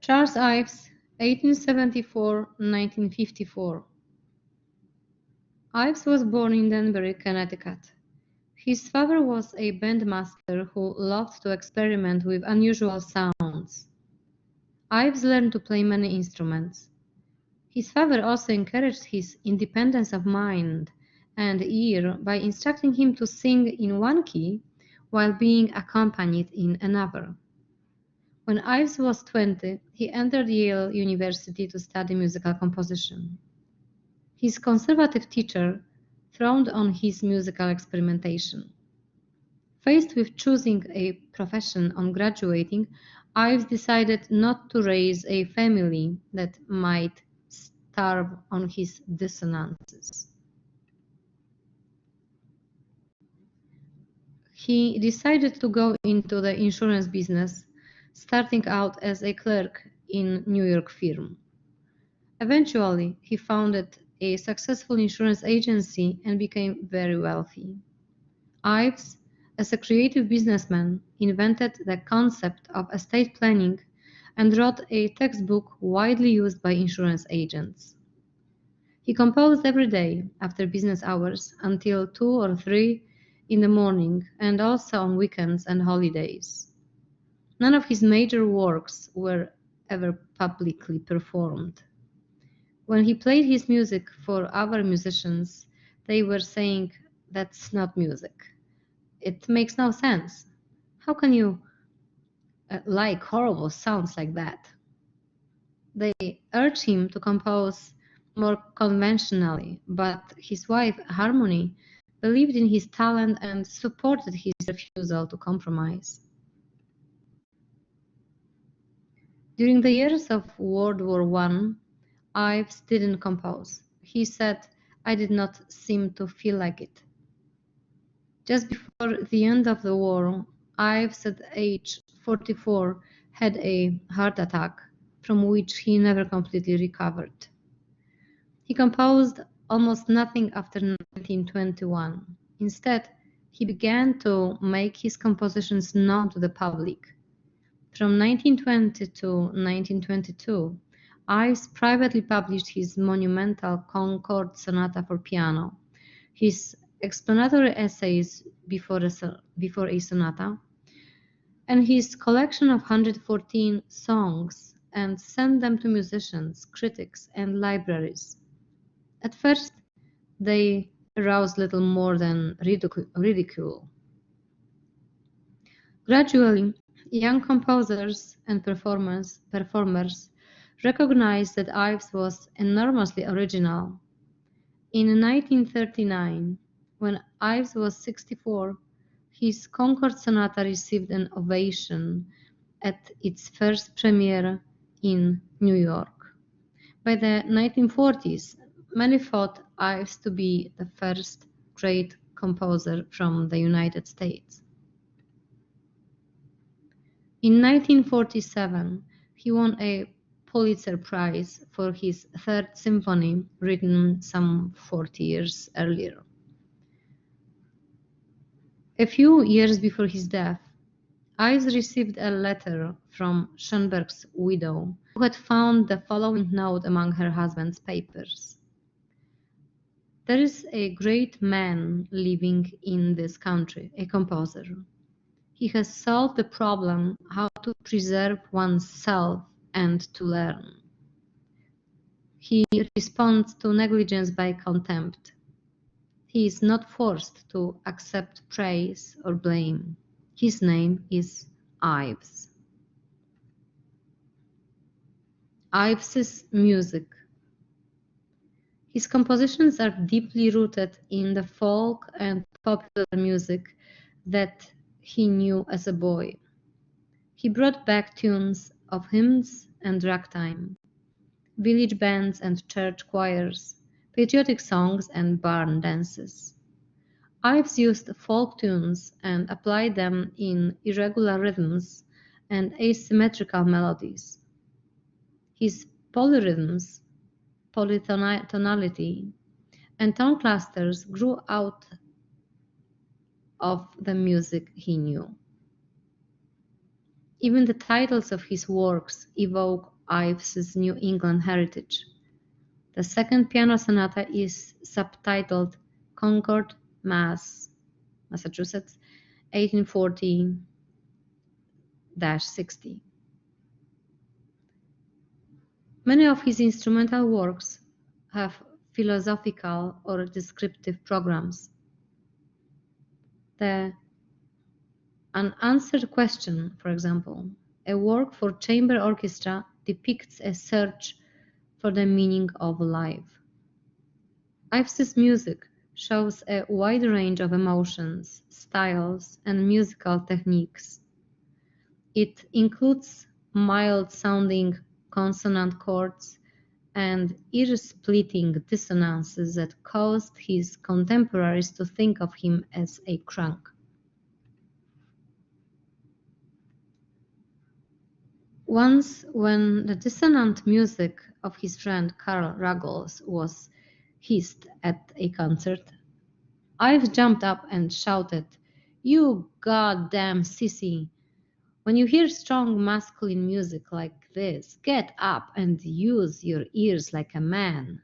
Charles Ives, 1874–1954. Ives was born in Danbury, Connecticut. His father was a bandmaster who loved to experiment with unusual sounds. Ives learned to play many instruments. His father also encouraged his independence of mind and ear by instructing him to sing in one key while being accompanied in another. When Ives was 20, he entered Yale University to study musical composition. His conservative teacher frowned on his musical experimentation. Faced with choosing a profession on graduating, Ives decided not to raise a family that might starve on his dissonances. He decided to go into the insurance business, starting out as a clerk in New York firm. Eventually, he founded a successful insurance agency and became very wealthy. Ives, as a creative businessman, invented the concept of estate planning and wrote a textbook widely used by insurance agents. He composed every day after business hours until 2 or 3 in the morning and also on weekends and holidays. None of his major works were ever publicly performed. When he played his music for other musicians, they were saying, "That's not music. It makes no sense. How can you like horrible sounds like that?" They urged him to compose more conventionally, but his wife, Harmony, believed in his talent and supported his refusal to compromise. During the years of World War I, Ives didn't compose. He said, "I did not seem to feel like it." Just before the end of the war, Ives at age 44 had a heart attack from which he never completely recovered. He composed almost nothing after 1921. Instead, he began to make his compositions known to the public. From 1920 to 1922, Ives privately published his monumental Concord Sonata for piano, his explanatory essays before a sonata, and his collection of 114 songs, and sent them to musicians, critics, and libraries. At first, they aroused little more than ridicule. Gradually, young composers and performers recognized that Ives was enormously original. In 1939, when Ives was 64, his Concord Sonata received an ovation at its first premiere in New York. By the 1940s, many thought Ives to be the first great composer from the United States. In 1947, he won a Pulitzer Prize for his Third Symphony, written some 40 years earlier. A few years before his death, Ives received a letter from Schoenberg's widow, who had found the following note among her husband's papers. "There is a great man living in this country, a composer. He has solved the problem how to preserve one's self and to learn. He responds to negligence by contempt. He is not forced to accept praise or blame. His name is Ives." Ives's music. His compositions are deeply rooted in the folk and popular music that he knew as a boy. He brought back tunes of hymns and ragtime, village bands and church choirs, patriotic songs and barn dances. Ives used folk tunes and applied them in irregular rhythms and asymmetrical melodies. His polyrhythms, polytonality, and tone clusters grew out of the music he knew. Even the titles of his works evoke Ives's New England heritage. The second piano sonata is subtitled Concord, Massachusetts, 1840-60. Many of his instrumental works have philosophical or descriptive programs. The Unanswered Question, for example, a work for chamber orchestra, depicts a search for the meaning of life. Ives's music shows a wide range of emotions, styles, and musical techniques. It includes mild-sounding consonant chords and ear-splitting dissonances that caused his contemporaries to think of him as a crank. Once, when the dissonant music of his friend Carl Ruggles was hissed at a concert, Ives jumped up and shouted, "You goddamn sissy! When you hear strong masculine music like this, get up and use your ears like a man."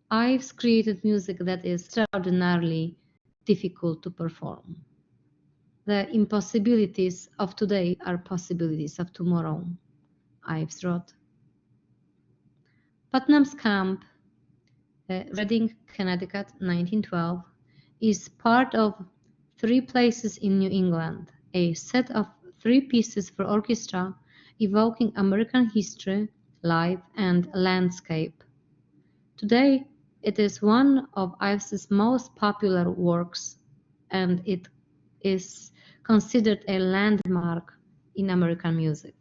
Ives created music that is extraordinarily difficult to perform. The impossibilities of today are possibilities of tomorrow, Ives wrote. Putnam's Camp, Reading, Connecticut, 1912, is part of Three Places in New England, a set of 3 pieces for orchestra evoking American history, life, and landscape. Today, it is one of Ives's most popular works, and it is considered a landmark in American music.